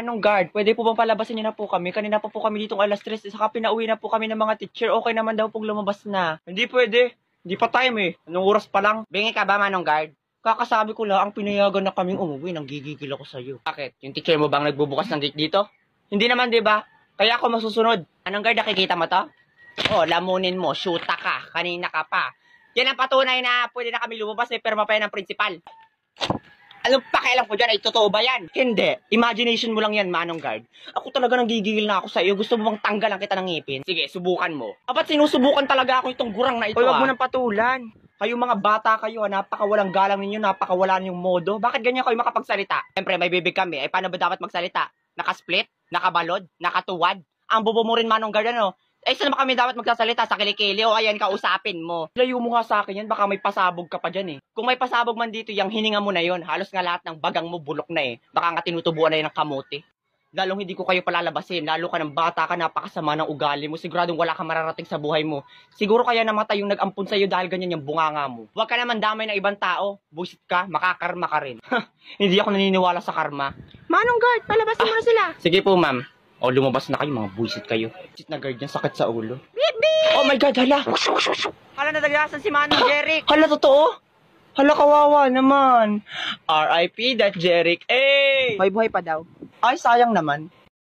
Anong guard? Pwede po bang palabasin niyo na po kami? Kanina pa po kami ditong alas 3, saka pinauwi na po kami ng mga teacher. Okay naman daw pong lumabas na. Hindi pwede. Hindi pa time eh. Anong oras pa lang? Bingi ka ba, Manong Guard? Kakasabi ko lang, ang pinayagan na kaming umuwi, nang gigigil ako sa'yo. Bakit? Yung teacher mo bang nagbubukas ng gate dito? Hindi naman, di ba? Kaya ako masusunod. Anong Guard, nakikita mo to? Oh, lamunin mo, shoota ka, kanina ka pa. Yan ang patunay na pwede na kami lumabas, may perma pa yan ng principal. Anong pakialam ko dyan? Ay, totoo ba yan? Hindi. Imagination mo lang yan, Manong Guard. Ako talaga nang gigigil na ako sa iyo. Gusto mo bang tanggalan kita ng ngipin? Sige, subukan mo. Ba't sinusubukan talaga ako itong gurang na ito, Hoy, wag mo nang patulan. Kayo mga bata kayo, napakawalang galang ninyo, napakawala niyong modo. Bakit ganyan kayo makapagsalita? Siyempre, may bibig kami. Ay, paano ba dapat magsalita? Nakasplit? Nakabalod? Nakatuwad? Ang bobo mo rin, Manong Guard, ano? Eh, saan ba kami dapat magsasalita? Sa kilikili o ayan, kausapin mo? Layo mo nga sa akin yan, baka may pasabog ka pa dyan eh. Kung may pasabog man dito, yung hininga mo na yon, halos nga lahat ng bagang mo bulok na eh. Baka nga tinutubuan na yun ng kamote. Lalong hindi ko kayo palalabasin, lalo ka ng bata ka, napakasama ng ugali mo, siguradong wala kang mararating sa buhay mo. Siguro kaya namatay yung nag-ampun sa'yo dahil ganyan yung bunganga mo. Huwag ka naman damay ng ibang tao. Busit ka, makakarma ka rin. Hindi ako naniniwala sa karma. Manong Guard, palabasin mo na sila. Sige po, ma'am. O, lumabas na kayo, mga buisit kayo. Buisit na guard yan, sakit sa ulo. Beep, beep! Oh my God, hala! Hala, nadaglasan si Manong Jeric. Hala, totoo? Hala, kawawa naman. R.I.P. that Jeric. Eh! May buhay pa daw. Ay, sayang naman.